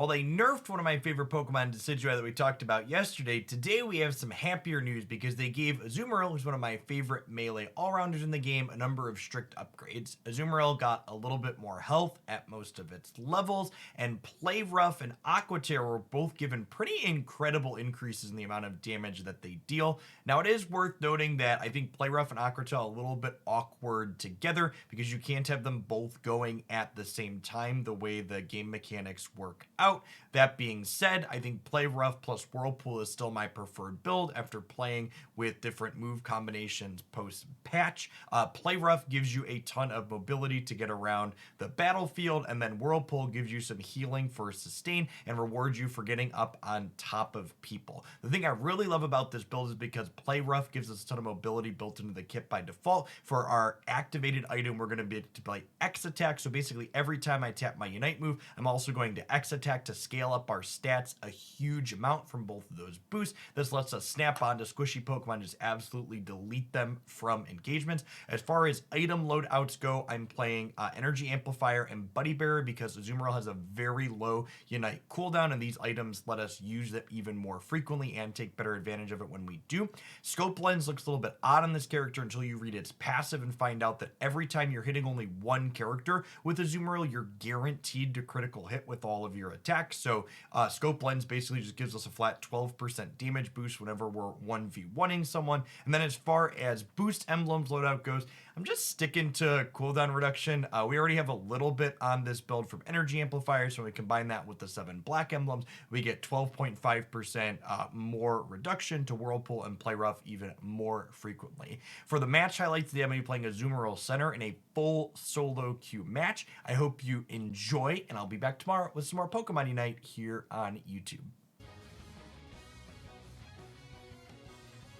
While they nerfed one of my favorite Pokemon, Decidueye, that we talked about yesterday, today we have some happier news because they gave Azumarill, who's one of my favorite melee all-rounders in the game, a number of strict upgrades. Azumarill got a little bit more health at most of its levels, and Play Rough and Aqua Tail were both given pretty incredible increases in the amount of damage that they deal. Now, it is worth noting that I think Play Rough and Aqua Tail are a little bit awkward together because you can't have them both going at the same time the way the game mechanics work out. That being said, I think Play Rough plus Whirlpool is still my preferred build after playing with different move combinations post-patch. Play Rough gives you a ton of mobility to get around the battlefield, and then Whirlpool gives you some healing for sustain and rewards you for getting up on top of people. The thing I really love about this build is because Play Rough gives us a ton of mobility built into the kit by default. For our activated item, we're going to be able to play X attack, so basically every time I tap my Unite move, I'm also going to X attack to scale up our stats a huge amount from both of those boosts. This lets us snap onto squishy Pokemon, just absolutely delete them from engagements. As far as item loadouts go, I'm playing Energy Amplifier and Buddy Bearer because Azumarill has a very low Unite cooldown, and these items let us use them even more frequently and take better advantage of it when we do. Scope Lens looks a little bit odd on this character until you read its passive and find out that every time you're hitting only one character with Azumarill, you're guaranteed to critical hit with all of your attacks. So Scope Lens basically just gives us a flat 12% damage boost whenever we're 1v1ing someone. And then as far as boost emblems loadout goes, I'm just sticking to cooldown reduction. We already have a little bit on this build from Energy Amplifier, so when we combine that with the 7 black emblems, we get 12.5% more reduction to Whirlpool and Play Rough even more frequently. For the match highlights, today I'm going to be playing Azumarill Center in a full solo queue match. I hope you enjoy, and I'll be back tomorrow with some more Pokemon Unite here on YouTube.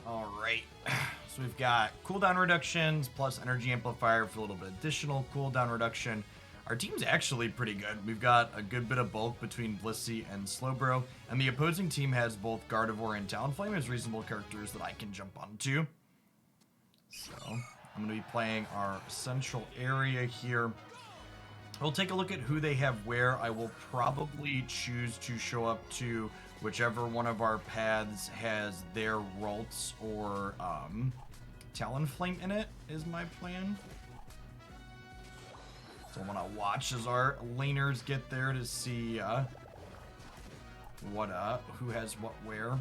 All right. So we've got cooldown reductions plus Energy Amplifier for a little bit additional cooldown reduction. Our team's actually pretty good. We've got a good bit of bulk between Blissey and Slowbro, and the opposing team has both Gardevoir and Talonflame as reasonable characters that I can jump onto. So I'm going to be playing our central area here. We'll take a look at who they have where. I will probably choose to show up to whichever one of our paths has their Ralts or Talonflame in it, is my plan. So I'm going to watch as our laners get there to see who has what where.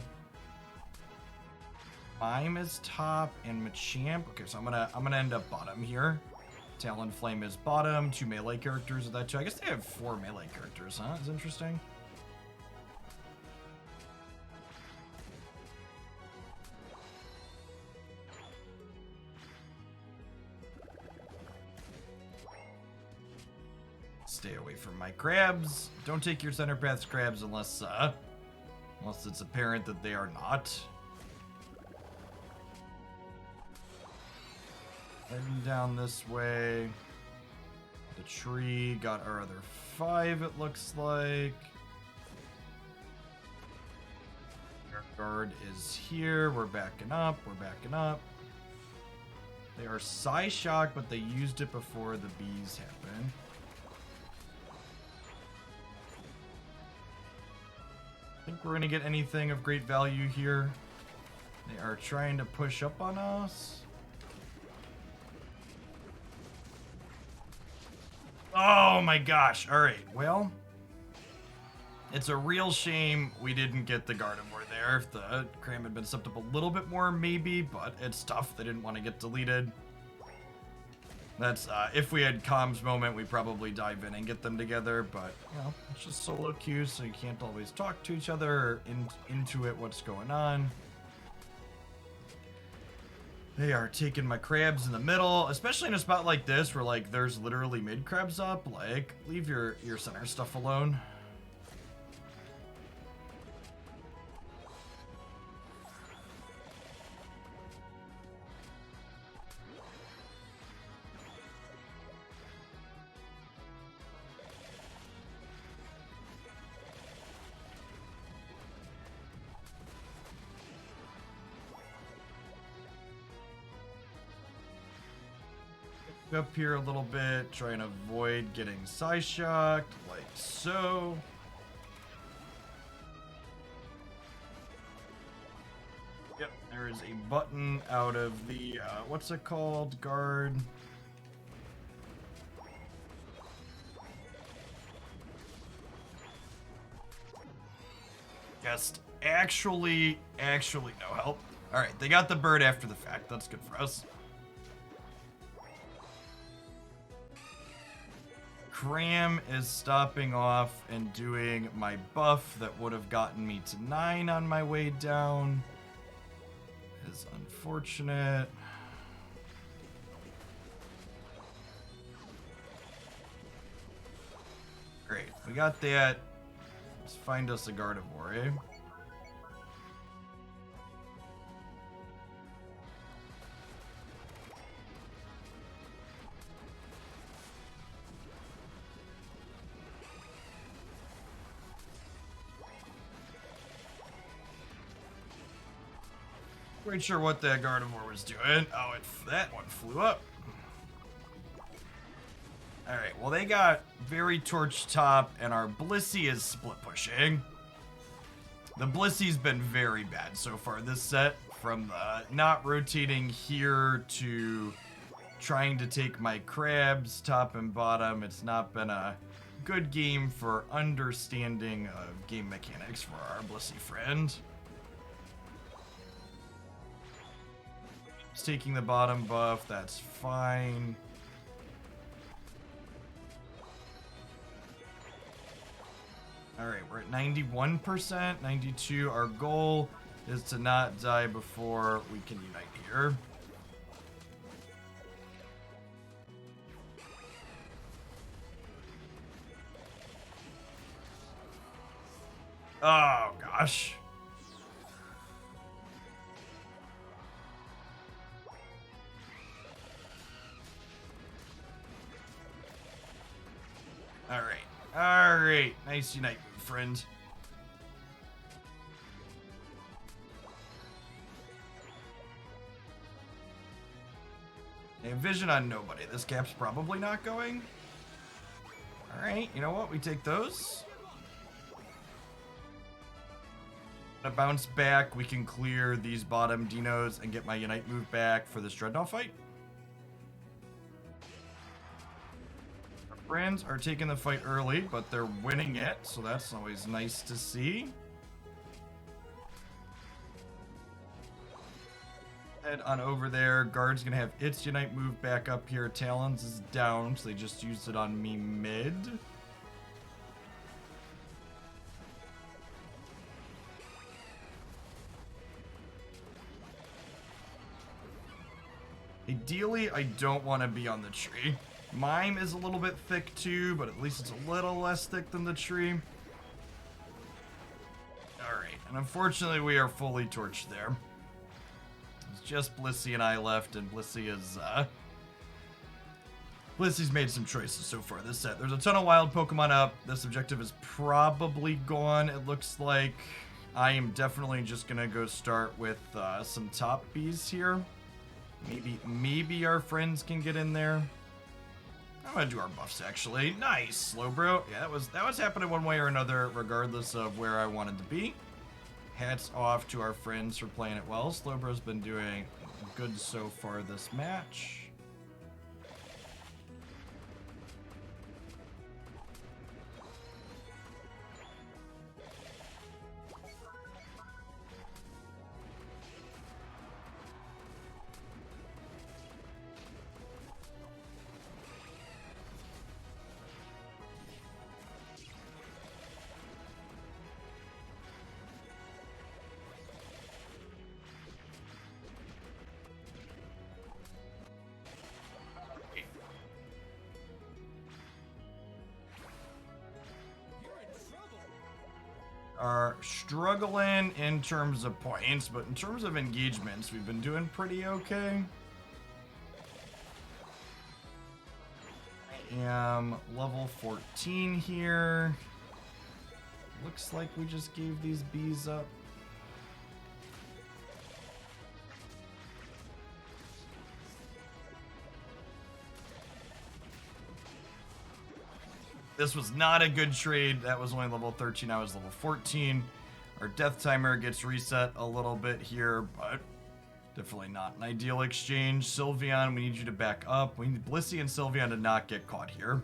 Mime is top and Machamp. Okay, so I'm gonna end up bottom here. Talonflame is bottom. 2 melee characters of that too. I guess they have 4 melee characters, huh? It's interesting. Stay away from my crabs. Don't take your center path's crabs unless it's apparent that they are not. Heading down this way. The tree got our other 5, it looks like. Our guard is here. We're backing up. We're backing up. They are Psyshock, but they used it before the bees happened. Think we're going to get anything of great value here. They are trying to push up on us. Oh my gosh. All right. Well, it's a real shame we didn't get the Gardevoir there. If the cram had been stepped up a little bit more, maybe, but it's tough. They didn't want to get deleted. That's, if we had comms moment, we probably dive in and get them together, but, you know, it's just solo queues, so you can't always talk to each other or intuit what's going on. They are taking my crabs in the middle, especially in a spot like this where, like, there's literally mid crabs up. Like, leave your center stuff alone. Up here a little bit, try and avoid getting Psyshocked, like so. is a button out of the, what's it called? Guard. Just actually no help. Alright, they got the bird after the fact. That's good for us. Cram is stopping off and doing my buff that would have gotten me to 9 on my way down. Is unfortunate. Great, we got that. Let's find us a Gardevoir, eh? Quite sure what that Gardevoir was doing. Oh, that one flew up. Alright, well they got very torch top, and our Blissey is split pushing. The Blissey's been very bad so far this set, from the not rotating here to trying to take my crabs top and bottom. It's not been a good game for understanding of game mechanics for our Blissey friend. He's taking the bottom buff, that's fine. Alright, we're at 91%, 92. Our goal is to not die before we can unite here. Oh, gosh. Alright. Alright. Nice unite move, friend. And vision on nobody. This cap's probably not going. Alright, you know what? We take those. Gonna bounce back. We can clear these bottom dinos and get my unite move back for this Dreadnought fight. Our friends are taking the fight early, but they're winning it, so that's always nice to see. Head on over there. Guard's gonna have its unite move back up here. Talons is down, so they just used it on me mid. Ideally, I don't want to be on the tree. Mime is a little bit thick too, but at least it's a little less thick than the tree. Alright, and unfortunately we are fully torched there. It's just Blissey and I left, and Blissey is, Blissey's made some choices so far this set. There's a ton of wild Pokemon up. This objective is probably gone, it looks like. I am definitely just gonna go start with some top Bs here. Maybe our friends can get in there. I'm gonna do our buffs actually. Nice, Slowbro. Yeah, that was happening one way or another, regardless of where I wanted to be. Hats off to our friends for playing it well. Slowbro's been doing good so far this match. Are struggling in terms of points, but in terms of engagements, we've been doing pretty okay. I am level 14 here. Looks like we just gave these bees up. This was not a good trade. That was only level 13. I was level 14. Our death timer gets reset a little bit here, but Definitely not an ideal exchange. Sylveon, we need you to back up. We need Blissey and Sylveon to not get caught here.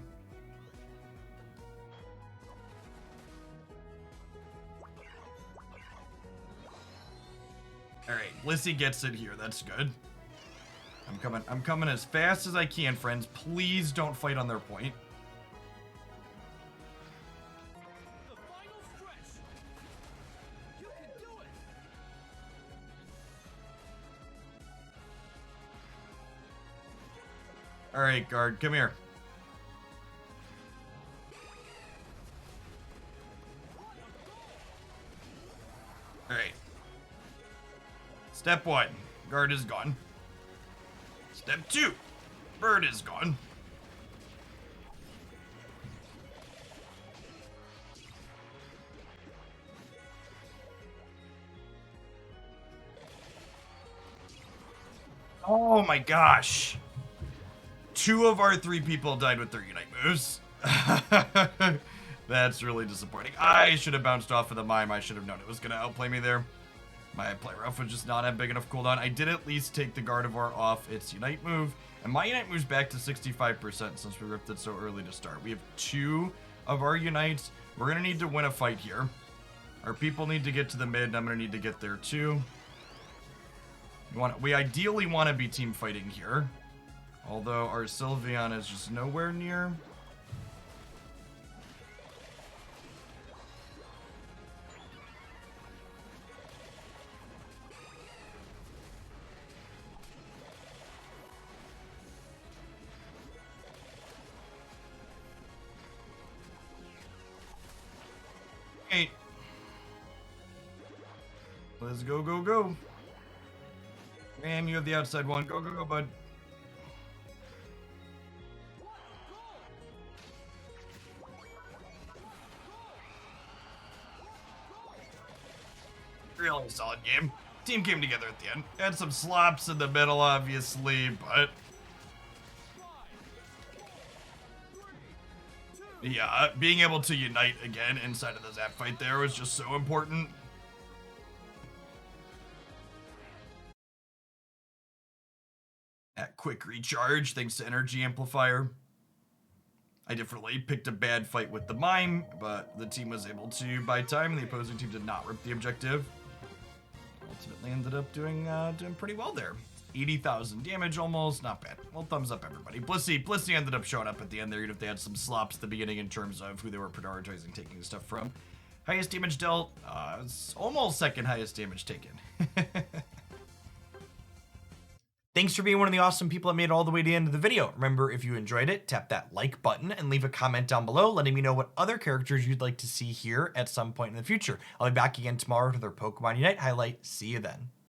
Alright, Blissey gets it here. That's good. I'm coming as fast as I can, friends. Please don't fight on their point. Alright, guard, come here. Alright. Step 1, guard is gone. Step 2, bird is gone. Oh my gosh. 2 of our 3 people died with their Unite moves. That's really disappointing. I should have bounced off of the mime. I should have known it was going to outplay me there. My play rough would just not have big enough cooldown. I did at least take the Gardevoir off its Unite move. And my Unite move's back to 65% since we ripped it so early to start. We have 2 of our Unites. We're going to need to win a fight here. Our people need to get to the mid, and I'm going to need to get there too. We ideally want to be team fighting here. Although our Sylveon is just nowhere near. Hey. Let's go, go, go. Ram, you have the outside one. Go, go, go, bud. Really solid game. Team came together at the end. Had some slops in the middle, obviously, but... yeah, being able to unite again inside of the Zap fight there was just so important. That quick recharge, thanks to Energy Amplifier. I definitely picked a bad fight with the Mime, but the team was able to buy time, and the opposing team did not rip the objective. Ultimately ended up doing pretty well there. 80,000 damage almost, not bad. Well, thumbs up, everybody. Blissey ended up showing up at the end there, even if they had some slops at the beginning in terms of who they were prioritizing taking stuff from. Highest damage dealt, it's almost second highest damage taken. Thanks for being one of the awesome people that made it all the way to the end of the video. Remember, if you enjoyed it, tap that like button and leave a comment down below letting me know what other characters you'd like to see here at some point in the future. I'll be back again tomorrow with another Pokemon Unite highlight. See you then.